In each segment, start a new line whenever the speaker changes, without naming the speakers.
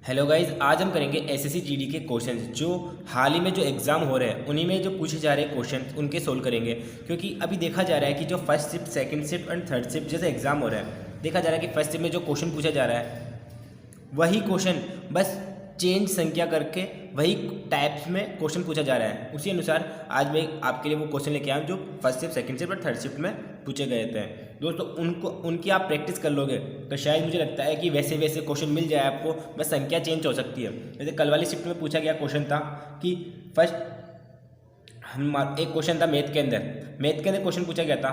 Hello guys, आज हम करेंगे एसएससी जीडी के क्वेश्चंस जो हाल ही में जो एग्ज़ाम हो रहे हैं उन्हीं में जो पूछे जा रहे हैं क्वेश्चन उनके सोल्व करेंगे। क्योंकि अभी देखा जा रहा है कि जो first shift, second shift and third shift जैसे एग्ज़ाम हो रहा है, देखा जा रहा है कि फर्स्ट शिफ्ट में जो क्वेश्चन पूछा जा रहा है वही क्वेश्चन बस चेंज संख्या करके वही टाइप्स में क्वेश्चन पूछा जा रहा है। उसी अनुसार आज मैं आपके लिए वो क्वेश्चन लेके आया हूँ जो फर्स्ट शिफ्ट, सेकंड शिफ्ट और थर्ड शिफ्ट में पूछे गए थे। दोस्तों उनकी आप प्रैक्टिस कर लोगे तो शायद मुझे लगता है कि वैसे वैसे क्वेश्चन मिल जाए आपको, बस संख्या चेंज हो सकती है। जैसे कल वाली शिफ्ट में पूछा गया क्वेश्चन था कि फर्स्ट एक क्वेश्चन था मैथ के अंदर क्वेश्चन पूछा गया था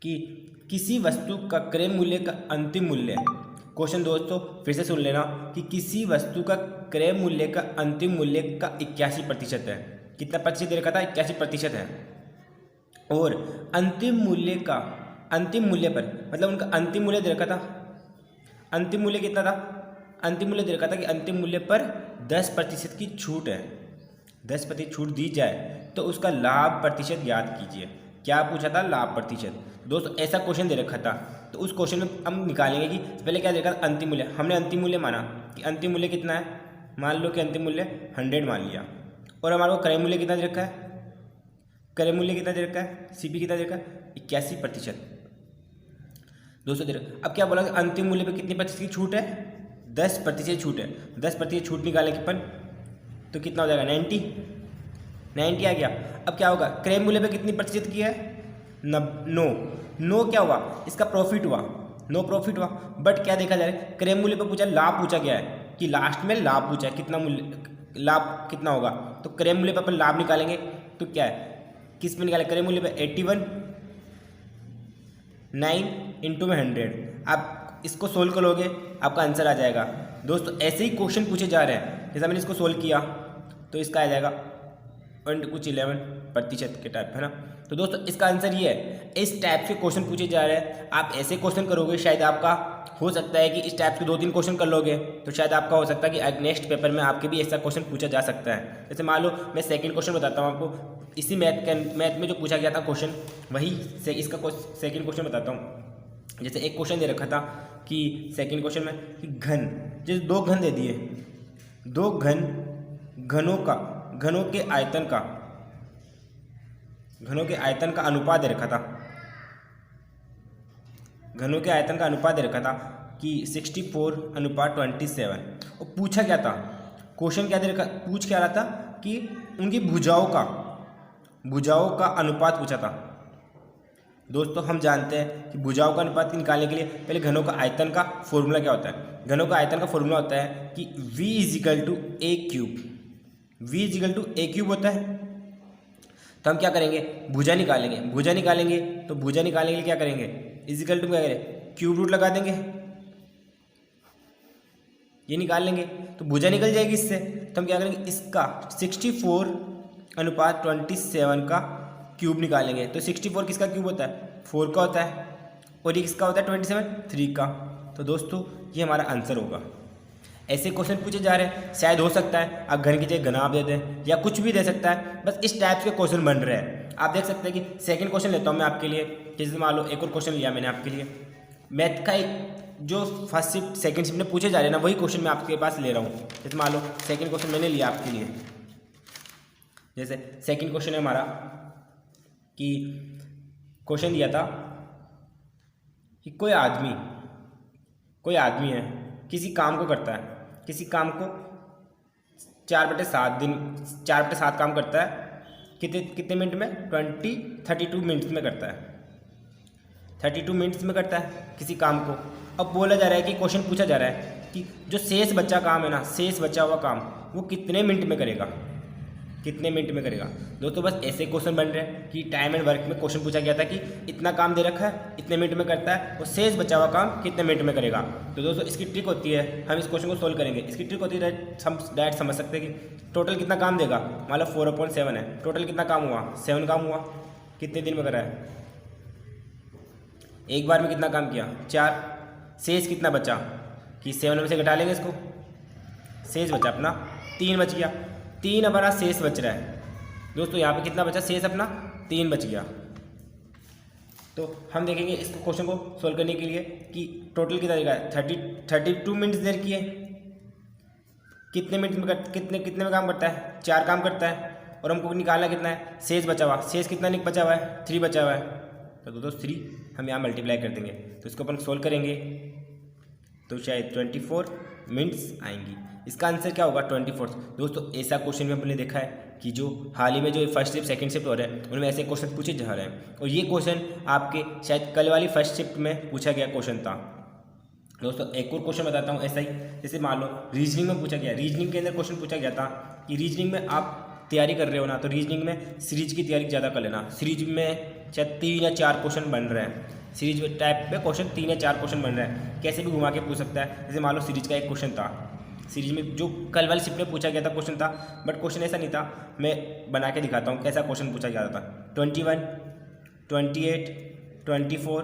कि किसी वस्तु का क्रय मूल्य का अंतिम मूल्य। क्वेश्चन दोस्तों फिर से सुन लेना कि किसी वस्तु का क्रय मूल्य का अंतिम मूल्य का 81% है। कितना प्रतिशत दे रखा था? 81% है। और अंतिम मूल्य पर मतलब उनका अंतिम मूल्य दे रखा था। अंतिम मूल्य कितना था? अंतिम मूल्य दे रखा था कि अंतिम मूल्य पर 10% की छूट है। 10% छूट दी जाए तो उसका लाभ प्रतिशत ज्ञात कीजिए। क्या पूछा था? लाभ प्रतिशत। दोस्तों ऐसा क्वेश्चन दे रखा था तो उस क्वेश्चन में हम निकालेंगे कि पहले क्या दे रखा था? अंतिम मूल्य। हमने अंतिम मूल्य माना कि अंतिम मूल्य कितना है, मान लो कि अंतिम मूल्य 100 मान लिया। और हमारे को क्रय मूल्य कितना दे रखा है? क्रय मूल्य कितना दे रखा है? सीपी कितना दे रखा है? 81%। दोस्तों दे रखा। अब क्या बोला? अंतिम मूल्य पे कितनी प्रतिशत की छूट है? 10% छूट है। 10% छूट निकालेंगे अपन तो कितना हो जाएगा? 90 आ गया। अब क्या होगा? क्रय मूल्य पे कितनी प्रतिशत की है? 9 क्या हुआ? इसका प्रॉफिट हुआ। 9 प्रॉफिट हुआ। बट क्या देखा जा रहा है? क्रय मूल्य पे पूछा, लाभ पूछा गया है कि लास्ट में लाभ पूछा है, कितना मूल्य, लाभ कितना होगा। तो क्रय मूल्य पे अपन लाभ निकालेंगे तो क्या है, किस में निकाले? क्रय मूल्य पे 81 9 इंटू में 100। आप इसको सोल्व करोगे आपका आंसर आ जाएगा। दोस्तों ऐसे ही क्वेश्चन पूछे जा रहे हैं। जैसे मैंने इसको सोल्व किया तो इसका आ जाएगा 11% के टाइप, है ना। तो दोस्तों इसका आंसर ये है। इस टाइप के क्वेश्चन पूछे जा रहे हैं, आप ऐसे क्वेश्चन करोगे शायद आपका हो सकता है कि इस टाइप के 2-3 क्वेश्चन कर लोगे तो शायद आपका हो सकता है कि नेक्स्ट पेपर में आपके भी ऐसा क्वेश्चन पूछा जा सकता है। जैसे मान लो मैं सेकंड क्वेश्चन बताता हूँ आपको, इसी मैथ में जो पूछा गया था क्वेश्चन वही इसका सेकंड क्वेश्चन बताता हूँ। जैसे एक क्वेश्चन दे रखा था कि सेकंड क्वेश्चन में कि घन, जैसे 2 घन दे दिए, 2 घनों के आयतन का अनुपात दे रखा था। घनों के आयतन का अनुपात दे रखा था कि 64:27। और पूछा क्या था? क्वेश्चन क्या दे रखा, पूछ क्या रहा था कि उनकी भुजाओं का अनुपात पूछा था। दोस्तों हम जानते हैं कि भुजाओं का अनुपात निकालने के लिए पहले घनों का आयतन का फॉर्मूला क्या होता है? घनों का आयतन का फॉर्मूला होता है कि v = a क्यूब होता है। तो हम क्या करेंगे? भुजा निकालेंगे तो भुजा निकालने के लिए क्या करेंगे? इजिकल टू क्या करें? क्यूब रूट लगा देंगे, ये निकाल लेंगे तो भुजा निकल जाएगी इससे। तो हम क्या करेंगे? इसका 64:27 का क्यूब निकालेंगे। तो 64 किसका क्यूब होता है? 4 का होता है। और ये किसका होता है? 27 3 का। तो दोस्तों ये हमारा आंसर होगा। ऐसे क्वेश्चन पूछे जा रहे हैं, शायद हो सकता है आप घर की जगह घना दे दें या कुछ भी दे सकता है, बस इस टाइप के क्वेश्चन बन रहे हैं। आप देख सकते हैं कि सेकंड क्वेश्चन लेता हूँ मैं आपके लिए। जैसे मान लो एक और क्वेश्चन लिया मैंने आपके लिए मैथ का, एक जो फर्स्ट शिफ्ट सेकंड शिफ्ट में पूछे जा रहे हैं ना, वही क्वेश्चन मैं आपके पास ले रहा हूँ। जैसे मान लो सेकंड क्वेश्चन मैंने लिया आपके लिए। जैसे सेकंड क्वेश्चन है हमारा कि क्वेश्चन दिया था कि कोई आदमी है, किसी काम को करता है, किसी काम को 4/7 काम करता है। कितने मिनट में? 32 मिनट्स में करता है। 32 मिनट्स में करता है किसी काम को। अब बोला जा रहा है कि क्वेश्चन पूछा जा रहा है कि जो शेष बचा काम है ना, शेष बचा हुआ काम वो कितने मिनट में करेगा? दोस्तों बस ऐसे क्वेश्चन बन रहे हैं कि टाइम एंड वर्क में क्वेश्चन पूछा गया था कि इतना काम दे रखा है, इतने मिनट में करता है, और शेष बचा हुआ काम कितने मिनट में करेगा। तो दोस्तों इसकी ट्रिक होती है, हम इस क्वेश्चन को सोल्व करेंगे। इसकी ट्रिक होती है हम डायरेक्ट समझ सकते हैं कि टोटल कितना काम देगा। मान लो 4/7 है, टोटल कितना काम हुआ? 7 काम हुआ। कितने दिन में करा है? एक बार में कितना काम किया? 4। शेष कितना बचा कि 7 में से घटा लेंगे इसको, शेष बचा अपना 3 बच गया। 3 हमारा शेष बच रहा है। दोस्तों यहाँ पे कितना बचा शेष? अपना 3 बच गया। तो हम देखेंगे इस क्वेश्चन को सोल्व करने के लिए कि टोटल कितना देगा। 32 मिनट्स देर की है, कितने मिनट में कितने में काम करता है, 4 काम करता है। और हमको निकालना कितना है, शेष बचा हुआ, शेष कितना बचा हुआ है, 3 बचा हुआ है। तो दोस्तों 3 हम यहाँ मल्टीप्लाई कर देंगे, तो इसको अपन सोल्व करेंगे तो शायद 24 मिनट्स आएंगी। इसका आंसर क्या होगा, 24। दोस्तों ऐसा क्वेश्चन में हमने देखा है कि जो हाल ही में जो फर्स्ट शिफ्ट सेकंड शिफ्ट हो रहे हैं उनमें ऐसे क्वेश्चन पूछे जा रहे हैं, और ये क्वेश्चन आपके शायद कल वाली फर्स्ट शिफ्ट में पूछा गया क्वेश्चन था। दोस्तों एक और क्वेश्चन बताता हूँ ऐसा ही, जैसे मान लो रीजनिंग में पूछा गया, रीजनिंग के अंदर क्वेश्चन पूछा गया था कि रीजनिंग में आप तैयारी कर रहे हो ना, तो रीजनिंग में सीरीज की तैयारी ज़्यादा कर लेना। सीरीज में शायद 3 या 4 क्वेश्चन बन रहे हैं, सीरीज टाइप में क्वेश्चन 3 या 4 क्वेश्चन बन रहे हैं, कैसे भी घुमा के पूछ सकता है। जैसे मान लो सीरीज का एक क्वेश्चन था, सीरीज में जो कल वाली शिफ्ट में पूछा गया था क्वेश्चन था, बट क्वेश्चन ऐसा नहीं था, मैं बना के दिखाता हूँ कैसा क्वेश्चन पूछा गया था। 21, 28, 24,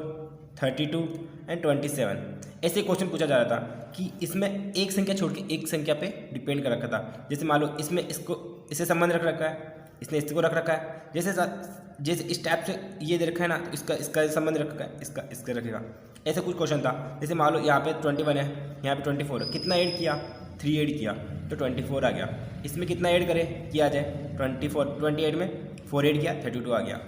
32 एंड 27 ऐसे क्वेश्चन पूछा जा रहा था कि इसमें एक संख्या छोड़ के एक संख्या पे डिपेंड कर रखा था। जैसे मान लो इसमें इससे संबंध रख रखा है, इसने इसको रख रखा है, जैसे इस टाइप से ये दे रखा है ना, तो इसका संबंध रख रखा है, इसका रखेगा। ऐसा कुछ क्वेश्चन था। जैसे मान लो यहाँ पे 21 है, यहाँ पे 24 है, कितना ऐड किया, 3 ऐड किया तो 24 आ गया। इसमें कितना ऐड करे किया जाए, 28 में 4 ऐड किया 32 आ गया।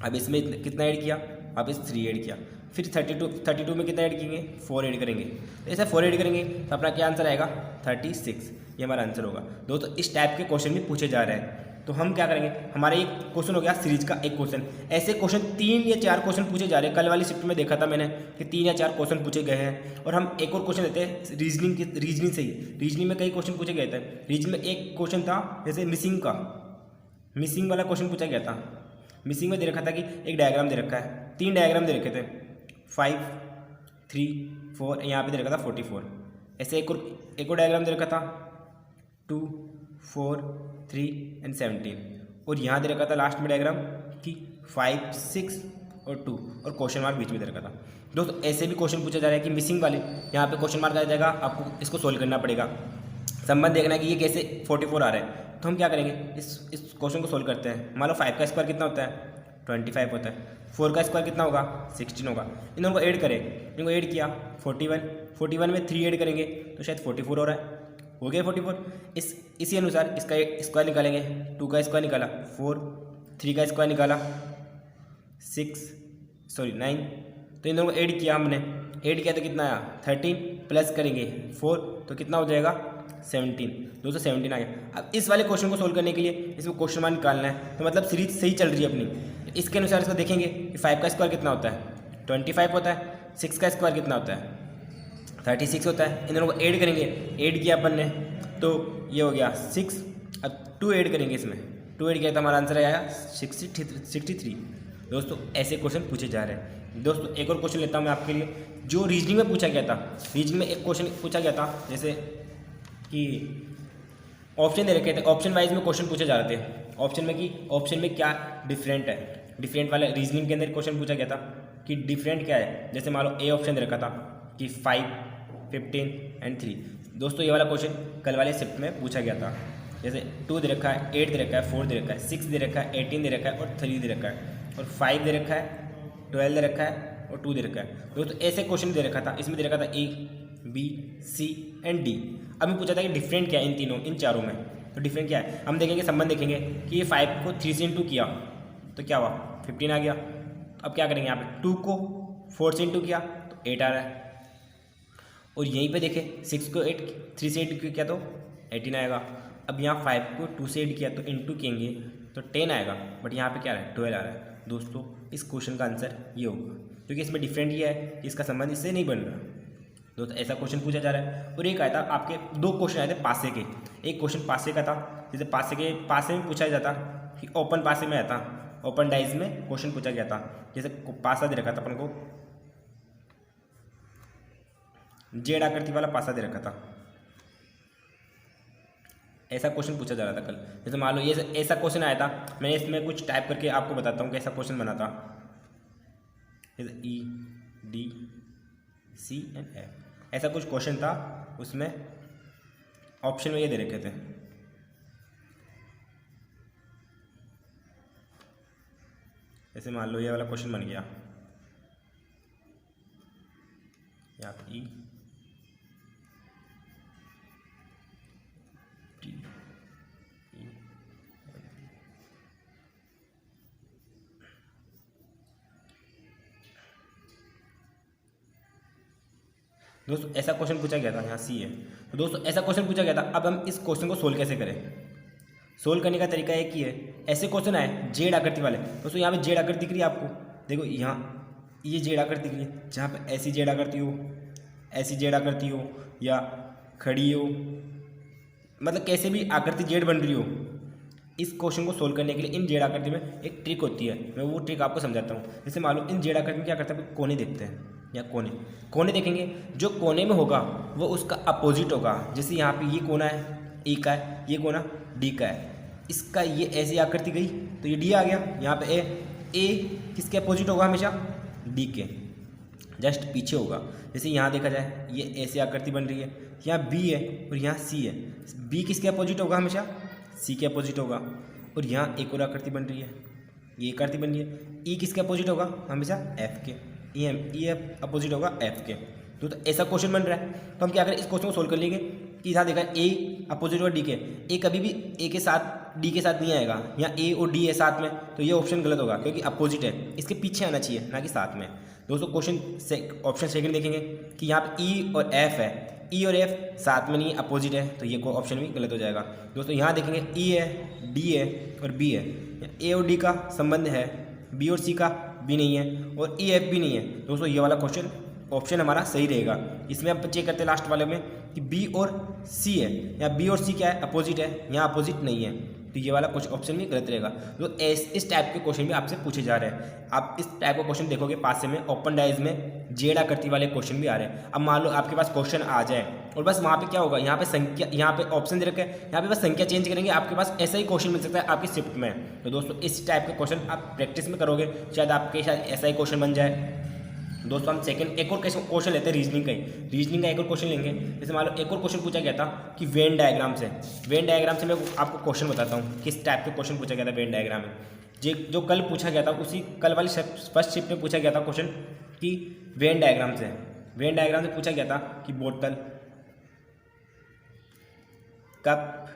अब इसमें कितना ऐड किया, अब इस 3 ऐड किया, फिर 32 में कितना ऐड करेंगे, 4 ऐड करेंगे। तो ऐसा 4 ऐड करेंगे तो अपना क्या आंसर आएगा, 36, ये हमारा आंसर होगा। दोस्तों इस टाइप के क्वेश्चन भी पूछे जा रहे हैं, तो हम क्या करेंगे, हमारा एक क्वेश्चन हो गया सीरीज का एक क्वेश्चन। ऐसे क्वेश्चन 3 या 4 क्वेश्चन पूछे जा रहे हैं। कल वाली शिफ्ट में देखा था मैंने कि 3 या 4 क्वेश्चन पूछे गए हैं। और हम एक और क्वेश्चन लेते हैं रीजनिंग से ही। रीजनिंग में कई क्वेश्चन पूछे गए थे। रीजनिंग में एक क्वेश्चन था जैसे मिसिंग वाला क्वेश्चन पूछा गया था। मिसिंग में दे रखा था कि एक डायग्राम दे रखा है, 3 डायग्राम दे रखे थे, 5, 3, 4, यहाँ पे दे रखा था 44। ऐसे एक और डायग्राम दे रखा था 2, 4, 3 एंड 17। और यहाँ दे रखा था लास्ट में डायग्राम कि 5, 6 और 2 और क्वेश्चन मार्क बीच में दे रखा था। दोस्तों ऐसे भी क्वेश्चन पूछा जा रहा है कि मिसिंग वाले यहाँ पे क्वेश्चन मार्क आ जाएगा, आपको इसको सोल्व करना पड़ेगा। संबंध देखना है कि ये कैसे 44 आ रहा है। तो हम क्या करेंगे, इस क्वेश्चन को सोल्व करते हैं। मान लो 5 का स्क्वायर कितना होता है, 25 होता है। 4 का स्क्वायर कितना होगा, 16 होगा। इन दोनों को ऐड करें, इनको ऐड किया 41 में 3 ऐड करेंगे तो शायद 44 हो रहा है, हो गया 44। इसी अनुसार इसका स्क्वायर निकालेंगे, 2 का स्क्वायर निकाला 4, 3 का स्क्वायर निकाला 9। तो इन दोनों को ऐड किया हमने, ऐड किया तो कितना आया 13, प्लस करेंगे 4 तो कितना हो जाएगा 17। दोस्तों 17 आ गया। अब इस वाले क्वेश्चन को सोल्व करने के लिए इसमें क्वेश्चन मार्क निकालना है, तो मतलब सीरीज सही चल रही है अपनी। इसके अनुसार इसको देखेंगे कि 5 का स्क्वायर कितना होता है, 25 होता है। 6 का स्क्वायर कितना होता है, 36 होता है। इन दोनों को ऐड करेंगे, ऐड किया अपन ने तो ये हो गया 6। अब 2 ऐड करेंगे, इसमें 2 ऐड किया तो हमारा आंसर आया 63। दोस्तों ऐसे क्वेश्चन पूछे जा रहे हैं। दोस्तों एक और क्वेश्चन लेता हूँ मैं आपके लिए, जो रीजनिंग में पूछा गया था। रीजनिंग में एक क्वेश्चन पूछा गया था जैसे कि ऑप्शन दे रखे थे, ऑप्शन वाइज में क्वेश्चन पूछे जा रहे थे। ऑप्शन में क्या डिफरेंट है, डिफरेंट वाले रीजनिंग के अंदर क्वेश्चन पूछा गया था कि डिफरेंट क्या है। जैसे मान लो ए ऑप्शन दे रखा था कि 5, 15 एंड 3। दोस्तों ये वाला क्वेश्चन कल वाले शिफ्ट में पूछा गया था। जैसे 2 दे रखा है, 8 दे रखा है, 4 दे रखा है, 6 दे रखा है, 18 दे रखा है और 3 दे रखा है, और 5 दे रखा है, 12 दे रखा है और 2 दे रखा है। दोस्तों ऐसे क्वेश्चन दे रखा था, इसमें दे रखा था ए, बी, सी एंड डी। अब मैं पूछा था कि डिफरेंट क्या है इन चारों में, तो डिफरेंट क्या है हम देखेंगे, संबंध देखेंगे कि ये 5 को 3 से इंटू किया तो क्या हुआ 15 आ गया। अब क्या करेंगे, यहाँ पे 2 को 4 से इंटू किया तो 8 आ रहा है। और यहीं पे देखें 6 को 3 से इंटू किया तो 18 आएगा। अब यहाँ 5 को 2 से ऐड किया तो इंटू किएंगे तो 10 आएगा, बट यहाँ पे क्या आ रहा है 12 आ रहा है। दोस्तों इस क्वेश्चन का आंसर ये होगा, क्योंकि इसमें डिफरेंट ये है कि इसका संबंध इससे नहीं बन रहा। दोस्तों ऐसा क्वेश्चन पूछा जा रहा है। और एक आया था आपके 2 क्वेश्चन आए थे पासे के। एक क्वेश्चन पासे का था, जैसे पासे में पूछा जाता कि ओपन पासे में आया था, ओपन डाइज में क्वेश्चन पूछा गया था। जैसे पासा दे रखा था अपन को, जेड आकृति वाला पासा दे रखा था, ऐसा क्वेश्चन पूछा जा रहा था कल। जैसे मान लो ये ऐसा क्वेश्चन आया था, मैंने इसमें कुछ टाइप करके आपको बताता हूँ कैसा क्वेश्चन बना था। जैसे ई, डी, सी एंड एफ ऐसा कुछ क्वेश्चन था। उसमें ऑप्शन में ये दे रखे थे, जैसे मान लो ये वाला क्वेश्चन बन गया, यहाँ पे ई, दोस्तों ऐसा क्वेश्चन पूछा गया था, यहाँ सी है। तो दोस्तों ऐसा क्वेश्चन पूछा गया था। अब हम इस क्वेश्चन को सोल्व कैसे करें? सोल्व करने का तरीका एक ही है। ऐसे क्वेश्चन आए जेड आकृति वाले, दोस्तों यहाँ पे जेड आकृति दिख रही है आपको, देखो यहाँ ये जेड आकृति दिख रही है, जहाँ पे ऐसी जेड आकृति हो, ऐसी जेड आकृति हो, या खड़ी हो, मतलब कैसे भी आकृति जेड बन रही हो। इस क्वेश्चन को सोल्व करने के लिए इन जेड आकृति में एक ट्रिक होती है, मैं वो ट्रिक आपको समझाता हूँ। जैसे मालूम इन जेड आकृति में क्या करते हैं, कोने देखते हैं या कोने देखेंगे, जो कोने में होगा वो उसका अपोजिट होगा। जैसे यहाँ पे ये कोना है ए का है, ये कोना डी का है, इसका ये ऐसी आकृति गई तो ये डी आ गया। यहाँ पे ए किसके अपोजिट होगा, हमेशा डी के जस्ट पीछे होगा। जैसे यहाँ देखा जाए ये ऐसी आकृति बन रही है, यहाँ बी है और यहाँ सी है, बी किसके अपोजिट होगा, हमेशा सी के अपोजिट होगा। और यहाँ एक और आकृति बन रही है, ये आकृति बन रही है, ई किसके अपोजिट होगा, हमेशा एफ के, ई एफ अपोजिट होगा एफ के। तो ऐसा क्वेश्चन बन रहा है, तो हम क्या करें, इस क्वेश्चन को सोल्व कर लेंगे कि यहाँ देखा ए अपोजिट होगा डी के, ए कभी भी ए के साथ डी के साथ नहीं आएगा, यहाँ ए और डी है साथ में, तो ये ऑप्शन गलत होगा क्योंकि अपोजिट है, इसके पीछे आना चाहिए ना कि साथ में। दोस्तों क्वेश्चन ऑप्शन सेकंड देखेंगे कि यहाँ पे ई और एफ है, ई और एफ साथ में नहीं अपोजिट है, तो ये ऑप्शन भी गलत हो जाएगा। दोस्तों यहाँ देखेंगे ई है, डी है और बी है, ए और डी का संबंध है, बी और सी का भी नहीं है और ई एफ भी नहीं है। दोस्तों ये वाला क्वेश्चन ऑप्शन हमारा सही रहेगा। इसमें हम चेक करते हैं लास्ट वाले में कि बी और सी है, या बी और सी क्या है, अपोजिट है, यहाँ अपोजिट नहीं है, तो ये वाला कुछ ऑप्शन भी गलत रहेगा। तो इस टाइप के क्वेश्चन भी आपसे पूछे जा रहे हैं। आप इस टाइप का क्वेश्चन देखोगे पास में ओपन डाइज में जेड आकृति वाले क्वेश्चन भी आ रहे हैं। अब मान लो आपके पास क्वेश्चन आ जाए और बस वहाँ पे क्या होगा, यहाँ पे संख्या, यहाँ पे ऑप्शन दे रखे हैं, यहाँ पे बस संख्या चेंज करेंगे, आपके पास ऐसा ही क्वेश्चन मिल सकता है आपकी शिफ्ट में। तो दोस्तों इस टाइप के क्वेश्चन आप प्रैक्टिस में करोगे, शायद आपके शायद ऐसा ही क्वेश्चन बन जाए। दोस्तों हम सेकंड एक और क्वेश्चन लेते हैं रीजनिंग का ही, रीजनिंग का एक और क्वेश्चन लेंगे। जैसे मान लो एक और क्वेश्चन पूछा गया था कि वेन डायग्राम से मैं आपको क्वेश्चन बताता हूँ किस टाइप के क्वेश्चन पूछा गया था वेन डायग्राम में। जो कल पूछा गया था, उसी कल वाली फर्स्ट शिफ्ट में पूछा गया था क्वेश्चन कि वेन डायग्राम से पूछा गया था कि बोतल, कप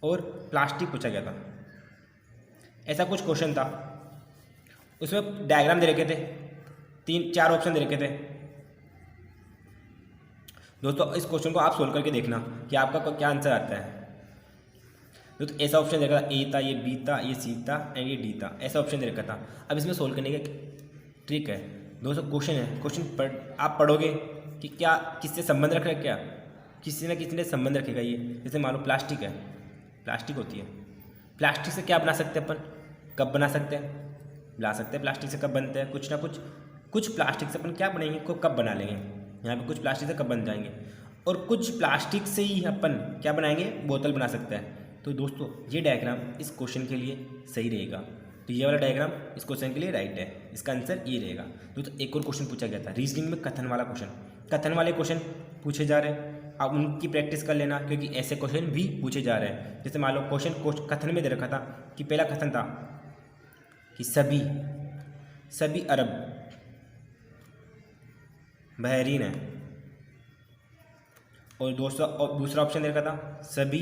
और प्लास्टिक पूछा गया था, ऐसा कुछ क्वेश्चन था। उसमें डायग्राम दे रखे थे, 3-4 ऑप्शन दे रखे थे। दोस्तों इस क्वेश्चन को आप सोल्व करके देखना कि आपका क्या आंसर आता है। दोस्तों ऐसा ऑप्शन दे रखा था, ए था, ये बी था, ये सी था एंड ये डी था, ऐसा ऑप्शन दे रखा था। अब इसमें सोल्व करने का ट्रिक है। दोस्तों क्वेश्चन आप पढ़ोगे कि क्या किससे संबंध रख रहा है, क्या किसी न किसी ने संबंध रखेगा। ये जैसे मान लो प्लास्टिक है, प्लास्टिक होती है, प्लास्टिक से क्या बना सकते हैं अपन, कप बना सकते हैं, प्लास्टिक से कप बनते हैं, कुछ ना कुछ प्लास्टिक से अपन क्या बनाएंगे, कोई कप बना लेंगे, यहाँ पे कुछ प्लास्टिक से कप बन जाएंगे, और कुछ प्लास्टिक से ही अपन क्या बनाएंगे, बोतल बना सकते हैं। तो दोस्तों ये डायग्राम इस क्वेश्चन के लिए सही रहेगा, तो ये वाला डायग्राम इस क्वेश्चन के लिए राइट है, इसका आंसर ये रहेगा। दोस्तों एक और क्वेश्चन पूछा गया था रीजनिंग में, कथन वाले क्वेश्चन पूछे जा रहे हैं। आप उनकी प्रैक्टिस कर लेना क्योंकि ऐसे क्वेश्चन भी पूछे जा रहे हैं। जैसे मान लो क्वेश्चन कथन में दे रखा था कि पहला कथन था कि सभी अरब बहरीन है, और दूसरा ऑप्शन दे रखा था सभी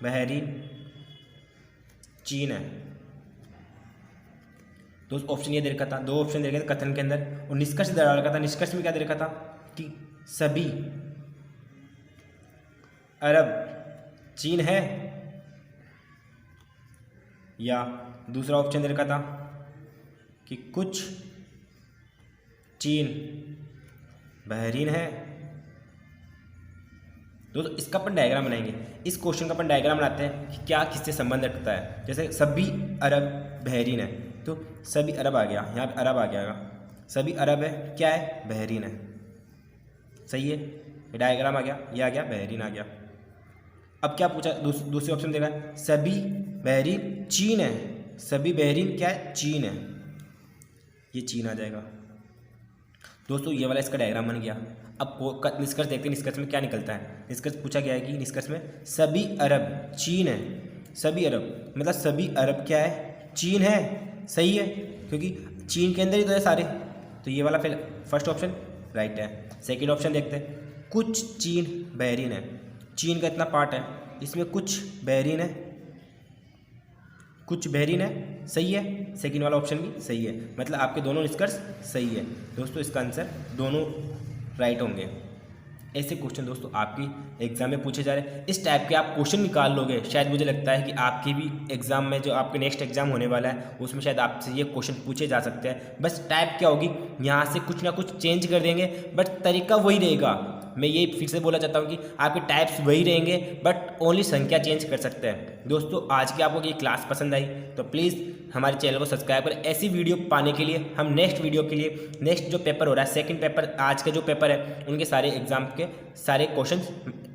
बहरीन चीन है। दो ऑप्शन ये दे रखा था, 2 ऑप्शन दे रखे थे कथन के अंदर, और निष्कर्ष दे रखा था। निष्कर्ष में क्या दे रखा था कि सभी अरब चीन है, या दूसरा ऑप्शन दे रखा था कि कुछ चीन बहरीन है। दोस्तों इसका अपन डायग्राम बनाएंगे, इस क्वेश्चन का अपन डायग्राम बनाते हैं कि क्या किससे संबंध रखता है। जैसे सभी अरब बहरीन है, तो सभी अरब आ गया, यहाँ पे अरब आ गया, सभी अरब है, क्या है, बहरीन है, सही है, ये डायग्राम आ गया, ये आ गया, बहरीन आ गया। अब क्या पूछा, दूसरे ऑप्शन देगा सभी बहरीन चीन है, सभी बहरीन क्या है, चीन है, ये चीन आ जाएगा। दोस्तों ये वाला इसका डायग्राम बन गया। अब निष्कर्ष देखते हैं, निष्कर्ष में क्या निकलता है। निष्कर्ष पूछा गया है कि निष्कर्ष में सभी अरब चीन है, सभी अरब मतलब सभी अरब क्या है, चीन है, सही है, क्योंकि चीन के अंदर ही तो है सारे, तो ये वाला फिर फर्स्ट ऑप्शन राइट है। सेकंड ऑप्शन देखते हैं, कुछ चीन बहरीन है, चीन का इतना पार्ट है, इसमें कुछ बहरीन है, कुछ बहरीन है, सही है। सेकंड वाला ऑप्शन भी सही है, मतलब आपके दोनों निष्कर्ष सही है दोस्तों। इसका आंसर दोनों राइट होंगे। ऐसे क्वेश्चन दोस्तों आपकी एग्जाम में पूछे जा रहे हैं। इस टाइप के आप क्वेश्चन निकाल लोगे, शायद मुझे लगता है कि आपके भी एग्जाम में, जो आपके नेक्स्ट एग्जाम होने वाला है, उसमें शायद आपसे ये क्वेश्चन पूछे जा सकते हैं। बस टाइप क्या होगी, यहाँ से कुछ ना कुछ चेंज कर देंगे, बट तरीका वही रहेगा। मैं ये फिर से बोला चाहता हूँ कि आपके टाइप्स वही रहेंगे, बट ओनली संख्या चेंज कर सकते हैं। दोस्तों आज की आपको ये क्लास पसंद आई तो प्लीज़ हमारे चैनल को सब्सक्राइब करें। ऐसी वीडियो पाने के लिए हम नेक्स्ट वीडियो के लिए, नेक्स्ट जो पेपर हो रहा है, सेकंड पेपर, आज का जो पेपर है, उनके सारे एग्जाम के सारे क्वेश्चंस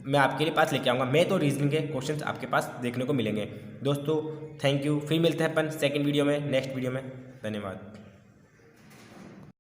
मैं आपके लिए पास लेके आऊँगा। मैं तो रीजनिंग के क्वेश्चंस आपके पास देखने को मिलेंगे। दोस्तों थैंक यू, फिर मिलते हैं अपन सेकंड वीडियो में, नेक्स्ट वीडियो में। धन्यवाद।